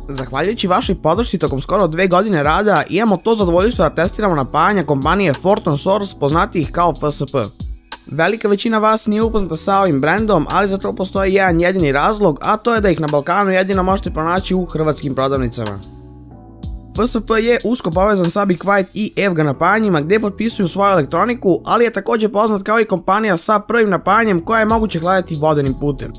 Zahvaljujući vašoj podršci tokom skoro 2 godine rada, imamo to zadovoljstvo da testiramo napajanja kompanije Forton Source, poznatijih kao FSP. Velika većina vas nije upoznata sa ovim brendom, ali za to postoji jedan jedini razlog, a to je da ih na Balkanu jedino možete pronaći u hrvatskim prodavnicama. FSP je usko povezan sa Be Quiet i EVGA napajanjima gdje potpisuju svoju elektroniku, ali je također poznat kao i kompanija sa prvim napajanjem koja je moguće hladiti vodenim putem.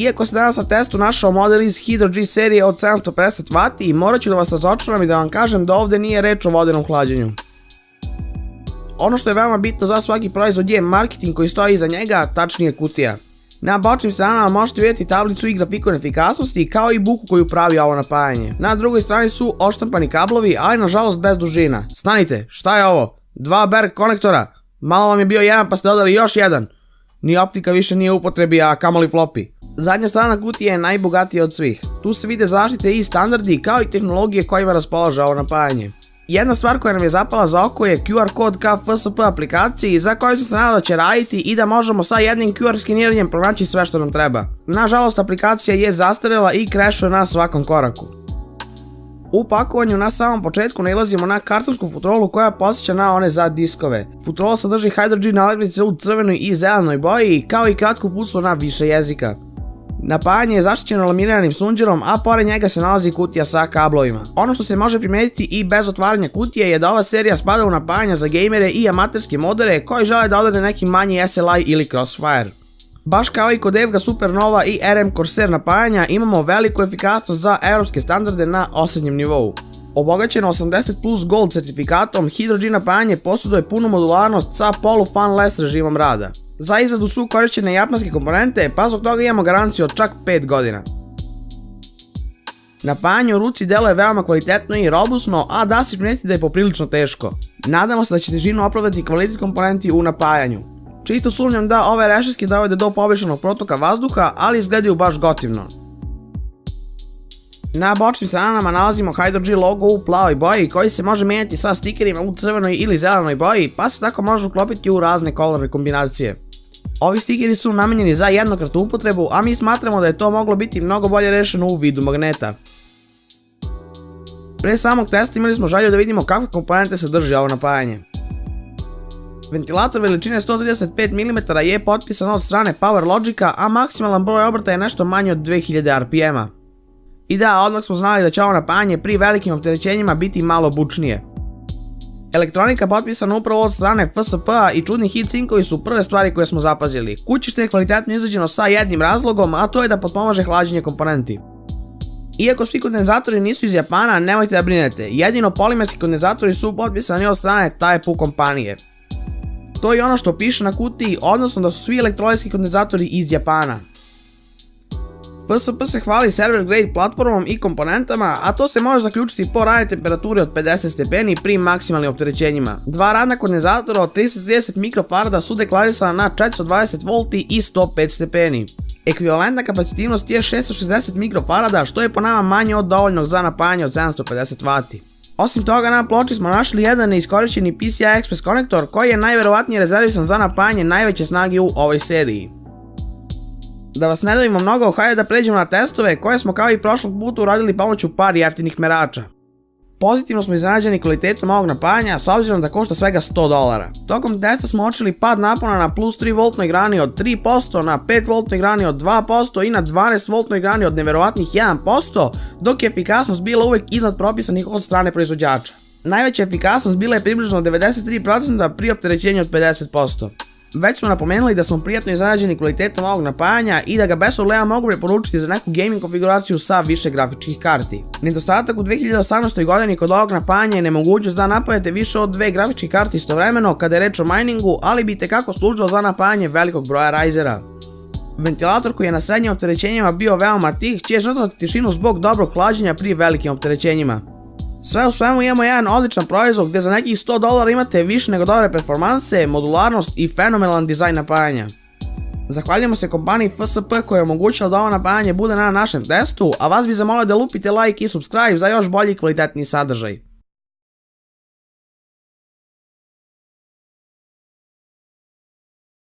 Iako se danas na testu našao model iz Hydro G serije od 750W, morat ću da vas razočaram i da vam kažem da ovdje nije reč o vodenom hlađenju. Ono što je veoma bitno za svaki proizvod je marketing koji stoji iza njega, tačnije kutija. Na bočnim stranama možete vidjeti tablicu i grafikon efikasnosti kao i buku koju pravi ovo napajanje. Na drugoj strani su oštampani kablovi, ali nažalost bez dužina. Stanite, šta je ovo? 2 Berg konektora? Malo vam je bio jedan pa ste dodali još jedan. Ni optika više nije u upotrebi, a kamoli floppy. Zadnja strana kutije je najbogatija od svih. Tu se vide zaštite i standardi kao i tehnologije kojima raspolaže ovo napajanje. Jedna stvar koja nam je zapala za oko je QR kod ka FSP aplikaciji za koju sam se nadao da će raditi i da možemo sa jednim QR skeniranjem pronaći sve što nam treba. Nažalost, aplikacija je zastarela i crashuje na svakom koraku. U pakovanju na samom početku nailazimo na kartonsku futrolu koja podsjeća na one za diskove. Futrola sadrži Hydro G nalepnice u crvenoj i zelenoj boji kao i kratko uputstvo na više jezika. Napajanje je zaštićeno laminiranim sunđerom, a pored njega se nalazi kutija sa kablovima. Ono što se može primijetiti i bez otvaranja kutije je da ova serija spada u napajanja za gejmere i amaterske modere koji žele da odrede neki manji SLI ili Crossfire. Baš kao i kod EVGA Supernova i RM Corsair napajanja imamo veliku efikasnost za evropske standarde na osrednjem nivou. Obogaćeno 80+ Gold certifikatom, Hydro G napajanje posjeduje punu modularnost sa polu-fanless režimom rada. Za izradu su korišćene japanske komponente, pa zbog toga imamo garanciju od čak 5 godina. Napajanje u ruci deluje veoma kvalitetno i robusno, a da se primijeti da je poprilično teško. Nadamo se da će težinu opravdati kvalitet komponenti u napajanju. Čisto sumnjam da ove rešetke dovode do povišenog protoka vazduha, ali izgledaju baš gotivno. Na bočnim stranama nalazimo Hydro G logo u plavoj boji koji se može mijenjati sa stikerima u crvenoj ili zelenoj boji, pa se tako može uklopiti u razne kolorne kombinacije. Ovi stikeri su namenjeni za jednokratnu upotrebu, a mi smatramo da je to moglo biti mnogo bolje rešeno u vidu magneta. Pre samog testa imali smo želju da vidimo kakve komponente sadrži ovo napajanje. Ventilator veličine 135 mm je potpisan od strane PowerLogica, a maksimalan broj obrta je nešto manje od 2000 RPM-a. I da, odmah smo znali da će ovo napajanje pri velikim opterećenjima biti malo bučnije. Elektronika potpisana upravo od strane FSP-a i čudni heatsinkovi su prve stvari koje smo zapazili. Kućište je kvalitetno izrađeno sa jednim razlogom, a to je da potpomaže hlađenje komponenti. Iako svi kondenzatori nisu iz Japana, nemojte da brinete, jedino polimerski kondenzatori su potpisani od strane Taepu kompanije. To je ono što piše na kutiji, odnosno da su svi elektrolitski kondenzatori iz Japana. FSP se hvali server grade platformom i komponentama, a to se može zaključiti po radnoj temperaturi od 50 stepeni pri maksimalnim opterećenjima. Dva radna kondenzatora od 330 mikrofarada su deklarisana na 420 V i 105 stepeni. Ekvivalentna kapacitivnost je 660 mikrofarada, što je po nama manje od dovoljnog za napajanje od 750 W. Osim toga, na ploči smo našli jedan neiskorišćeni PCI Express konektor koji je najverovatnije rezervisan za napajanje najveće snage u ovoj seriji. Da vas ne davimo mnogo, hajde da pređemo na testove koje smo kao i prošlog puta uradili pomoću par jeftinih merača. Pozitivno smo iznenađeni kvalitetom ovog napajanja s obzirom da košta svega $100. Tokom testa smo uočili pad napona na plus 3 V grani od 3%, na 5 V grani od 2% i na 12 V grani od neverovatnih 1%, dok je efikasnost bila uvek iznad propisanih od strane proizvođača. Najveća efikasnost bila je približno 93% pri opterećenju od 50%. Već smo napomenuli da smo prijatno iznenađeni kvalitetom ovog napajanja i da ga bez problema mogu preporučiti za neku gaming konfiguraciju sa više grafičkih karti. Nedostatak u 2018. godini kod ovog napajanja je nemogućnost da napajate više od 2 grafičke karte istovremeno kada je reč o miningu, ali bi itekako služilo za napajanje velikog broja Ryzera. Ventilator koji je na srednjim opterećenjima bio veoma tih će žrtvovati tišinu zbog dobrog hlađenja pri velikim opterećenjima. Sve u svemu imamo jedan odličan proizvod gdje za nekih $100 imate više nego dobre performanse, modularnost i fenomenalan dizajn napajanja. Zahvaljujemo se kompaniji FSP koja je omogućila da ovo napajanje bude na našem testu, a vas bi zamolio da lupite like i subscribe za još bolji i kvalitetniji sadržaj.